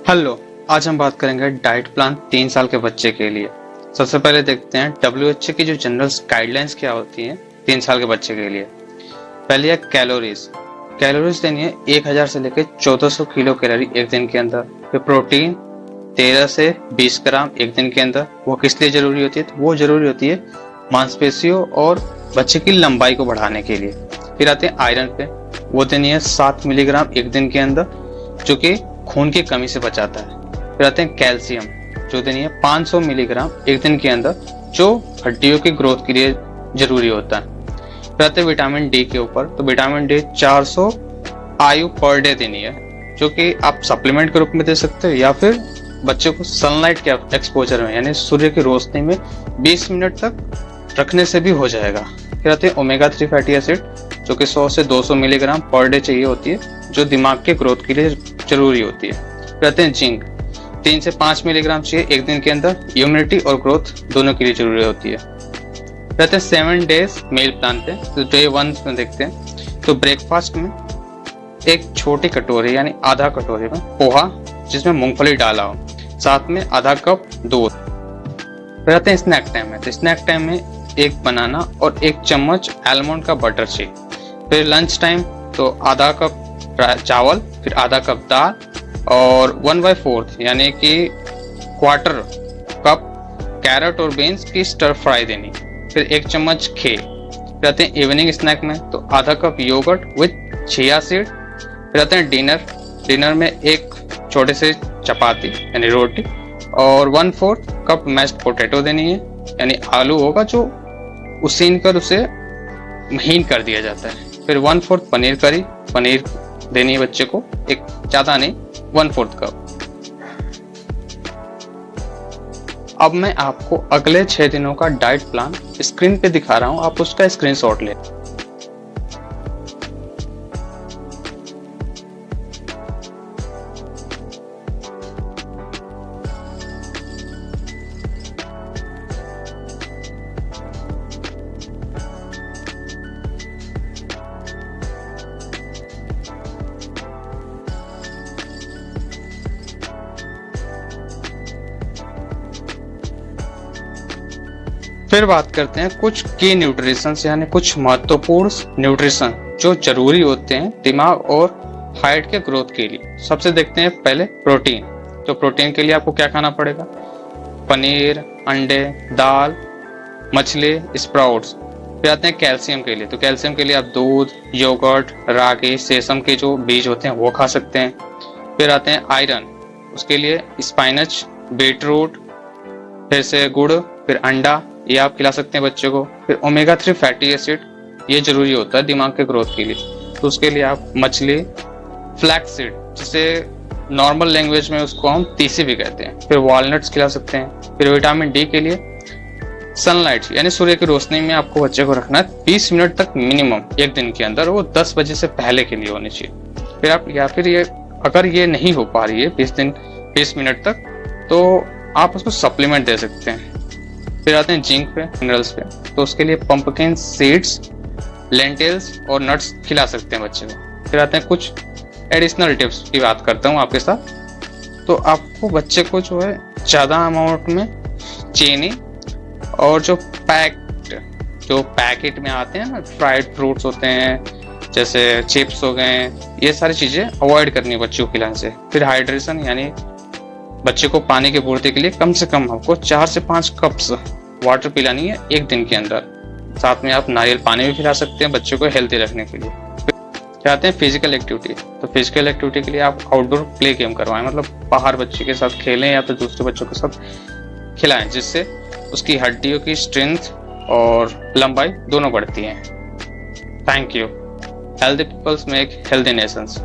Hello. आज हम बात करेंगे डाइट प्लान 3 साल के बच्चे के लिए। सबसे पहले देखते हैं WHO की जो जनरल गाइडलाइंस क्या होती हैं 3 साल के बच्चे के लिए। पहली है कैलोरीज देनी है 1000 से लेकर 1400 किलो कैलोरी एक दिन के अंदर। फिर प्रोटीन 13 से 20 ग्राम एक दिन के अंदर। वो किस लिए जरूरी होती है? तो वो जरूरी होती है मांसपेशियों और बच्चे की लंबाई को बढ़ाने के लिए। फिर आते हैं आयरन पे, वो देनी है 7 मिलीग्राम एक दिन के अंदर, जो कि खून की कमी से बचाता है। फिर आते हैं कैल्शियम, जो देनी है 500 मिलीग्राम एक दिन के अंदर, जो हड्डियों की ग्रोथ के लिए जरूरी होता है। फिर आते हैं विटामिन डी के ऊपर, तो विटामिन डी 400 आयु पर डे देनी है, जो कि आप सप्लीमेंट के रूप में दे सकते हो या फिर बच्चे को सनलाइट के एक्सपोजर में यानी सूर्य की रोशनी में 20 मिनट तक रखने से भी हो जाएगा। फिर आते हैं ओमेगा 3 फैटी एसिड, जो कि 100 से 200 मिलीग्राम पर डे चाहिए होती है, जो दिमाग के ग्रोथ के लिए जरूरी होती है। फिर आते हैं जिंक, 3 से 5 मिलीग्राम चाहिए एक दिन के अंदर, इम्यूनिटी और ग्रोथ दोनों के लिए जरूरी होती है। फिर आते हैं 7 डेज मील प्लान पे, तो डे 1 में देखते हैं। तो ब्रेकफास्ट में एक छोटी कटोरी यानी आधा कटोरी में पोहा जिसमें मूंगफली डाला हो, साथ में आधा कप दूध। फिर आते हैं स्नैक टाइम में, तो स्नैक टाइम में एक बनाना और 1 चम्मच आलमंड का बटर चाहिए। फिर लंच टाइम तो आधा कप चावल, फिर आधा कप दाल और 1/4 यानी कि क्वार्टर कप कैरेट और बीन्स की स्टर फ्राई देनी। फिर 1 चम्मच खे। फिर आते हैं इवनिंग स्नैक में, तो आधा cup yogurt with chia seed. फिर आते हैं डिनर में एक छोटे से चपाती यानी रोटी और 1/4 कप मैश्ड पोटैटो देनी है, यानी आलू होगा जो उसीन कर उसे महीन कर दिया जाता है। फिर 1/4 पनीर करी, पनीर देनी है बच्चे को, एक ज्यादा नहीं, 1/4 कप। अब मैं आपको अगले 6 दिनों का डाइट प्लान स्क्रीन पे दिखा रहा हूं, आप उसका स्क्रीनशॉट लें। फिर बात करते हैं कुछ की न्यूट्रिशन यानी कुछ महत्वपूर्ण न्यूट्रिशन जो जरूरी होते हैं दिमाग और हाइट के ग्रोथ के लिए। सबसे देखते हैं पहले प्रोटीन। तो प्रोटीन के लिए आपको क्या खाना पड़ेगा? पनीर, अंडे, दाल, मछली, स्प्राउट्स। फिर आते हैं कैल्शियम के लिए, तो कैल्शियम के लिए आप दूध, योगर्ट, रागी, सेसम के जो बीज होते हैं वो खा सकते हैं। फिर आते हैं आयरन, उसके लिए स्पाइनच, बीटरूट, फिर से गुड़, फिर अंडा, ये आप खिला सकते हैं बच्चे को। फिर ओमेगा 3 फैटी एसिड, ये जरूरी होता है दिमाग के ग्रोथ के लिए, तो उसके लिए आप मछली, फ्लैक्स सीड, जिसे नॉर्मल लैंग्वेज में उसको हम तीसी भी कहते हैं, फिर वॉलनट्स खिला सकते हैं। फिर विटामिन डी के लिए सनलाइट यानी सूर्य की रोशनी में आपको बच्चे को रखना है 20 मिनट तक मिनिमम एक दिन के अंदर, वो 10 बजे से पहले के लिए होनी चाहिए। फिर आप या फिर ये अगर ये नहीं हो पा रही है 20 मिनट तक, तो आप उसको सप्लीमेंट दे सकते हैं। फिर आते हैं जिंक पे, मिनरल्स पे, तो उसके लिए पंपकिन सीड्स, लेंटिल्स और नट्स खिला सकते हैं बच्चे को। फिर आते हैं कुछ एडिशनल टिप्स की बात करता हूँ आपके साथ। तो आपको बच्चे को जो है ज़्यादा अमाउंट में चीनी और जो पैकेट में आते हैं ना फ्राइड फ्रूट्स होते हैं, जैसे चिप्स हो गए, ये सारी चीज़ें अवॉइड करनी है बच्चों को खिलाने से। फिर हाइड्रेशन यानी बच्चे को पानी की पूर्ति के लिए कम से कम हमको 4 से 5 कप्स वाटर पिलानी है एक दिन के अंदर। साथ में आप नारियल पानी भी पिला सकते हैं बच्चे को हेल्दी रखने के लिए। चाहते हैं फिजिकल एक्टिविटी, तो फिजिकल एक्टिविटी के लिए आप आउटडोर प्ले गेम करवाएं, मतलब बाहर बच्चे के साथ खेलें या तो दूसरे बच्चों के साथ खिलाएं, जिससे उसकी हड्डियों की स्ट्रेंथ और लंबाई दोनों बढ़ती हैं। Thank you. Healthy peoples make healthy Nations.